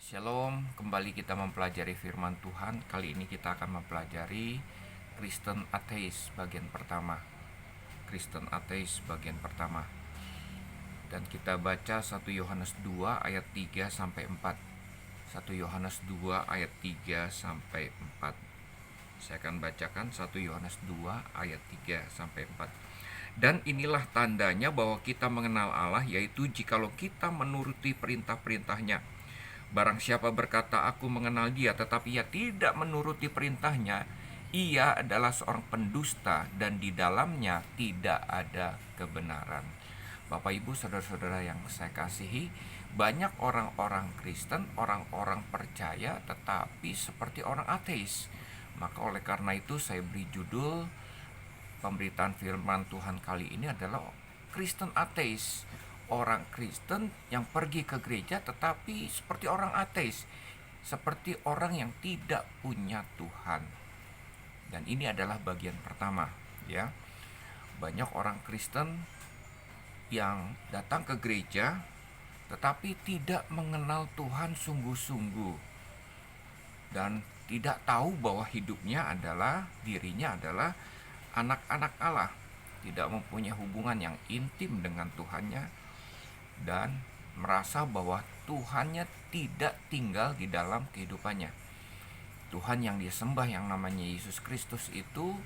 Shalom, kembali kita mempelajari firman Tuhan. Kali ini kita akan mempelajari Kristen Ateis bagian pertama. Kristen Ateis bagian pertama. Dan kita baca 1 Yohanes 2 ayat 3 sampai 4. 1 Yohanes 2 ayat 3 sampai 4. Saya akan bacakan 1 Yohanes 2 ayat 3 sampai 4. Dan inilah tandanya bahwa kita mengenal Allah, yaitu jikalau kita menuruti perintah-perintahnya. Barang siapa berkata aku mengenal dia tetapi ia tidak menuruti perintahnya, ia adalah seorang pendusta dan di dalamnya tidak ada kebenaran. Bapak ibu saudara-saudara yang saya kasihi, banyak orang-orang Kristen, orang-orang percaya tetapi seperti orang ateis. Maka oleh karena itu saya beri judul pemberitaan firman Tuhan kali ini adalah Kristen Ateis. Orang Kristen yang pergi ke gereja tetapi seperti orang ateis, seperti orang yang tidak punya Tuhan. Dan ini adalah bagian pertama, ya. Banyak orang Kristen yang datang ke gereja tetapi tidak mengenal Tuhan sungguh-sungguh dan tidak tahu bahwa dirinya adalah anak-anak Allah, tidak mempunyai hubungan yang intim dengan Tuhannya, dan merasa bahwa Tuhannya tidak tinggal di dalam kehidupannya. Tuhan yang dia sembah yang namanya Yesus Kristus itu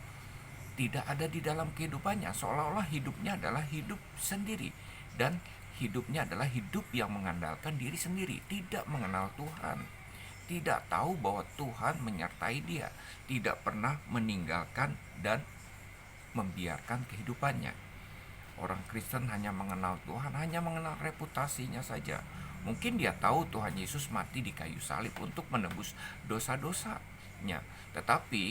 tidak ada di dalam kehidupannya, seolah-olah hidupnya adalah hidup sendiri dan hidupnya adalah hidup yang mengandalkan diri sendiri, tidak mengenal Tuhan, tidak tahu bahwa Tuhan menyertai dia, tidak pernah meninggalkan dan membiarkan kehidupannya. Orang Kristen hanya mengenal Tuhan, hanya mengenal reputasinya saja. Mungkin dia tahu Tuhan Yesus mati di kayu salib untuk menebus dosa-dosanya. Tetapi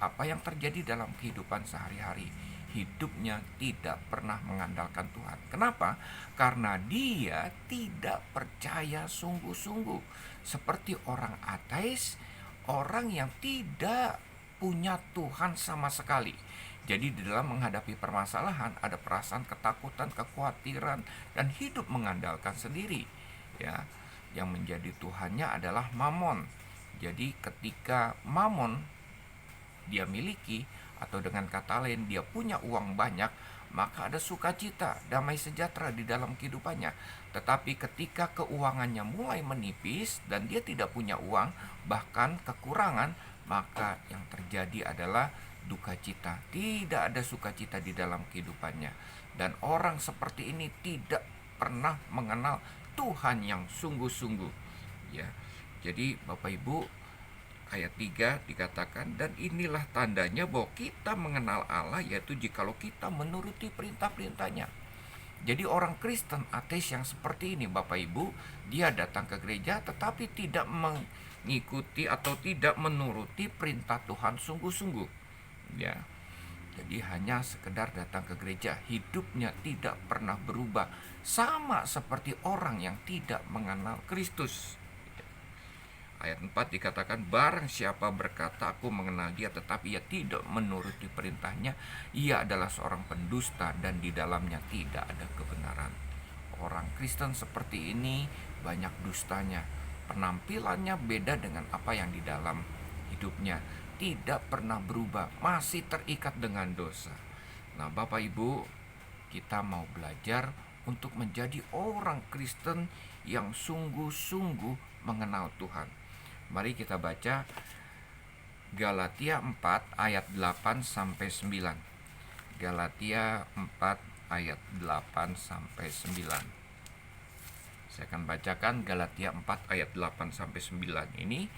apa yang terjadi dalam kehidupan sehari-hari? Hidupnya tidak pernah mengandalkan Tuhan. Kenapa? Karena dia tidak percaya sungguh-sungguh. Seperti orang ateis, orang yang tidak punya Tuhan sama sekali. Jadi di dalam menghadapi permasalahan ada perasaan ketakutan, kekhawatiran, dan hidup mengandalkan sendiri. Ya, yang menjadi Tuhannya adalah mamon. Jadi ketika mamon dia miliki, atau dengan kata lain dia punya uang banyak, maka ada sukacita, damai sejahtera di dalam kehidupannya. Tetapi ketika keuangannya mulai menipis dan dia tidak punya uang, bahkan kekurangan, maka yang terjadi adalah duka cita. Tidak ada sukacita di dalam kehidupannya. Dan orang seperti ini tidak pernah mengenal Tuhan yang sungguh-sungguh. Ya. Jadi Bapak Ibu, ayat 3 dikatakan, dan inilah tandanya bahwa kita mengenal Allah, yaitu jikalau kita menuruti perintah-perintahnya. Jadi orang Kristen ateis yang seperti ini Bapak Ibu, dia datang ke gereja tetapi tidak mengikuti atau tidak menuruti perintah Tuhan sungguh-sungguh. Ya. Jadi hanya sekedar datang ke gereja, hidupnya tidak pernah berubah, sama seperti orang yang tidak mengenal Kristus. Ayat 4 dikatakan, barang siapa berkata aku mengenal dia tetapi ia tidak menuruti perintahnya, ia adalah seorang pendusta dan di dalamnya tidak ada kebenaran. Orang Kristen seperti ini banyak dustanya. Penampilannya beda dengan apa yang di dalam hidupnya. Tidak pernah berubah, masih terikat dengan dosa. Nah Bapak Ibu, kita mau belajar untuk menjadi orang Kristen yang sungguh-sungguh mengenal Tuhan. Mari kita baca Galatia 4 ayat 8 sampai 9. Galatia 4 ayat 8 sampai 9. Saya akan bacakan Galatia 4 ayat 8 sampai 9 ini.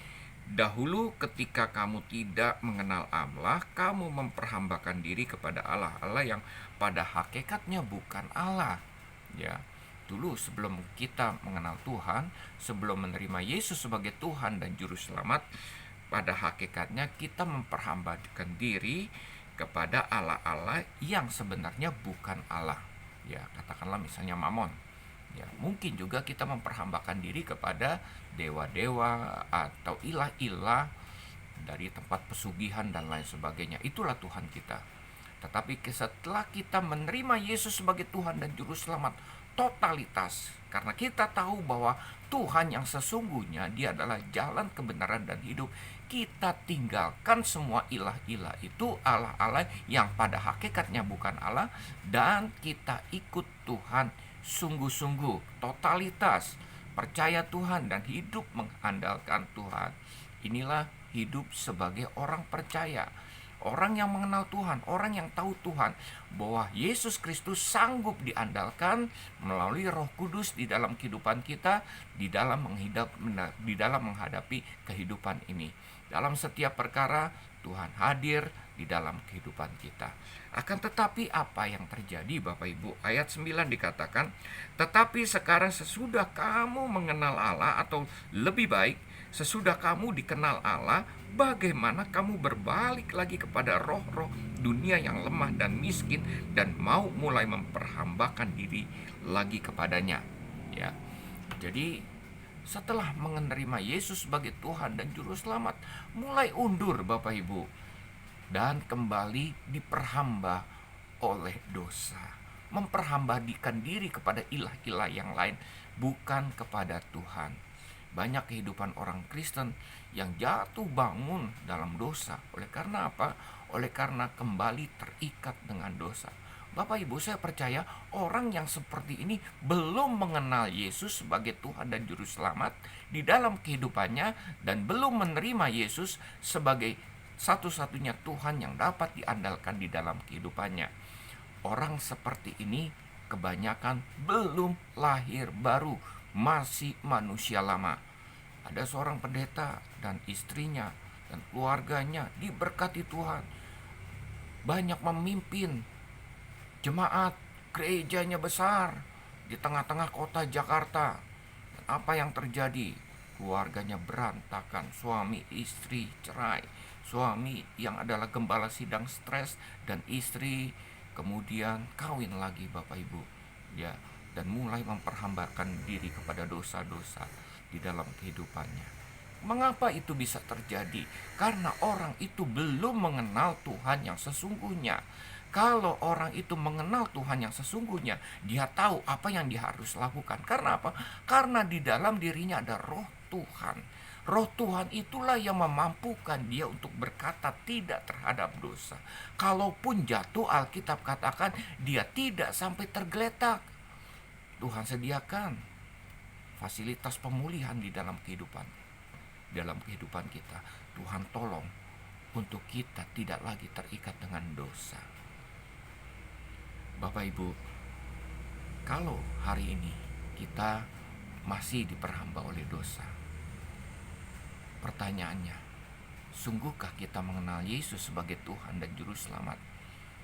Dahulu ketika kamu tidak mengenal Allah, kamu memperhambakan diri kepada Allah, Allah yang pada hakikatnya bukan Allah. Ya. Dulu sebelum kita mengenal Tuhan, sebelum menerima Yesus sebagai Tuhan dan Juru Selamat, pada hakikatnya kita memperhambakan diri kepada Allah-Allah yang sebenarnya bukan Allah. Ya, katakanlah misalnya Mamon. Ya, mungkin juga kita memperhambakan diri kepada dewa-dewa atau ilah-ilah dari tempat pesugihan dan lain sebagainya. Itulah Tuhan kita. Tetapi setelah kita menerima Yesus sebagai Tuhan dan Juru Selamat, totalitas. Karena kita tahu bahwa Tuhan yang sesungguhnya Dia adalah jalan, kebenaran, dan hidup. Kita tinggalkan semua ilah-ilah itu, Allah-Allah yang pada hakikatnya bukan Allah, dan kita ikut Tuhan sungguh-sungguh, totalitas, percaya Tuhan dan hidup mengandalkan Tuhan. Inilah hidup sebagai orang percaya, orang yang mengenal Tuhan, orang yang tahu Tuhan, bahwa Yesus Kristus sanggup diandalkan melalui Roh Kudus di dalam kehidupan kita, di dalam menghadapi kehidupan ini. Dalam setiap perkara Tuhan hadir di dalam kehidupan kita. Akan tetapi apa yang terjadi, Bapak Ibu? Ayat 9 dikatakan, tetapi sekarang sesudah kamu mengenal Allah, atau lebih baik, sesudah kamu dikenal Allah, bagaimana kamu berbalik lagi kepada roh-roh dunia yang lemah dan miskin, dan mau mulai memperhambakan diri lagi kepadanya. Ya. Jadi setelah menerima Yesus sebagai Tuhan dan Juru Selamat, mulai undur, Bapak Ibu, dan kembali diperhamba oleh dosa, memperhambadikan diri kepada ilah-ilah yang lain, bukan kepada Tuhan. Banyak kehidupan orang Kristen yang jatuh bangun dalam dosa. Oleh karena apa? Oleh karena kembali terikat dengan dosa. Bapak Ibu, saya percaya orang yang seperti ini belum mengenal Yesus sebagai Tuhan dan Juru Selamat di dalam kehidupannya, dan belum menerima Yesus sebagai satu-satunya Tuhan yang dapat diandalkan di dalam kehidupannya. Orang seperti ini kebanyakan belum lahir baru, masih manusia lama. Ada seorang pendeta dan istrinya dan keluarganya diberkati Tuhan, banyak memimpin jemaat, gerejanya besar di tengah-tengah kota Jakarta. Dan apa yang terjadi? Keluarganya berantakan, suami istri cerai, suami yang adalah gembala sidang stres, dan istri kemudian kawin lagi, Bapak Ibu, ya, dan mulai memperhambakan diri kepada dosa-dosa di dalam kehidupannya. Mengapa itu bisa terjadi? Karena orang itu belum mengenal Tuhan yang sesungguhnya. Kalau orang itu mengenal Tuhan yang sesungguhnya, dia tahu apa yang dia harus lakukan. Karena apa? Karena di dalam dirinya ada Roh Tuhan. Roh Tuhan itulah yang memampukan dia untuk berkata tidak terhadap dosa. Kalaupun jatuh, Alkitab katakan dia tidak sampai tergeletak. Tuhan sediakan fasilitas pemulihan di dalam kehidupan kita. Tuhan tolong untuk kita tidak lagi terikat dengan dosa. Bapak Ibu, kalau hari ini kita masih diperhamba oleh dosa, pertanyaannya, sungguhkah kita mengenal Yesus sebagai Tuhan dan Juru Selamat?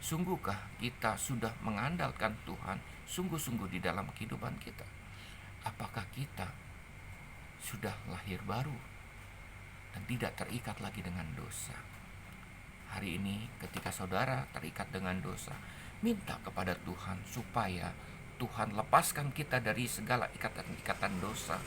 Sungguhkah kita sudah mengandalkan Tuhan sungguh-sungguh di dalam kehidupan kita? Apakah kita sudah lahir baru dan tidak terikat lagi dengan dosa? Hari ini ketika saudara terikat dengan dosa, minta kepada Tuhan supaya Tuhan lepaskan kita dari segala ikatan-ikatan dosa,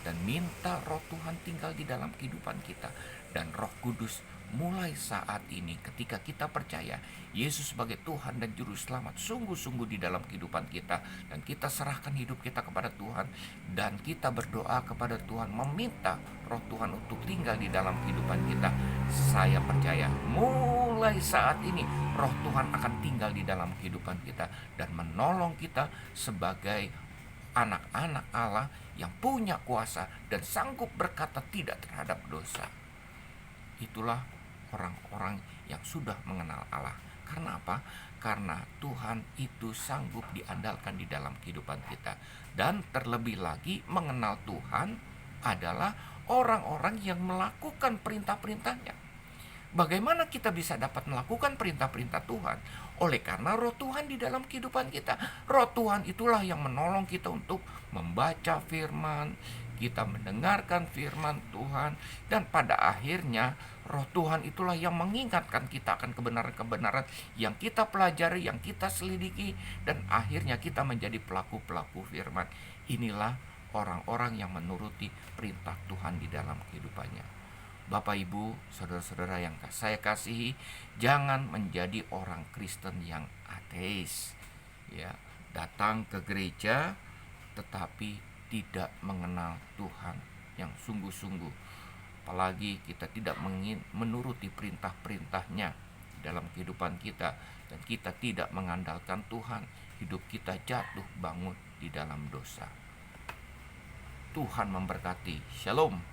dan minta Roh Tuhan tinggal di dalam kehidupan kita. Dan Roh Kudus mulai saat ini ketika kita percaya Yesus sebagai Tuhan dan Juru Selamat sungguh-sungguh di dalam kehidupan kita, dan kita serahkan hidup kita kepada Tuhan, dan kita berdoa kepada Tuhan, meminta Roh Tuhan untuk tinggal di dalam kehidupan kita. Saya percaya mulai saat ini Roh Tuhan akan tinggal di dalam kehidupan kita dan menolong kita sebagai anak-anak Allah yang punya kuasa dan sanggup berkata tidak terhadap dosa. Itulah orang-orang yang sudah mengenal Allah. Karena apa? Karena Tuhan itu sanggup diandalkan di dalam kehidupan kita. Dan terlebih lagi, mengenal Tuhan adalah orang-orang yang melakukan perintah-perintahnya. Bagaimana kita bisa dapat melakukan perintah-perintah Tuhan? Oleh karena Roh Tuhan di dalam kehidupan kita. Roh Tuhan itulah yang menolong kita untuk membaca firman, kita mendengarkan firman Tuhan, dan pada akhirnya Roh Tuhan itulah yang mengingatkan kita akan kebenaran-kebenaran yang kita pelajari, yang kita selidiki, dan akhirnya kita menjadi pelaku-pelaku firman. Inilah orang-orang yang menuruti perintah Tuhan di dalam kehidupannya. Bapak Ibu, saudara-saudara yang saya kasihi, jangan menjadi orang Kristen yang ateis. Ya, datang ke gereja tetapi tidak mengenal Tuhan yang sungguh-sungguh. Apalagi kita tidak menuruti perintah-perintahnya dalam kehidupan kita, dan kita tidak mengandalkan Tuhan, hidup kita jatuh bangun di dalam dosa. Tuhan memberkati. Shalom.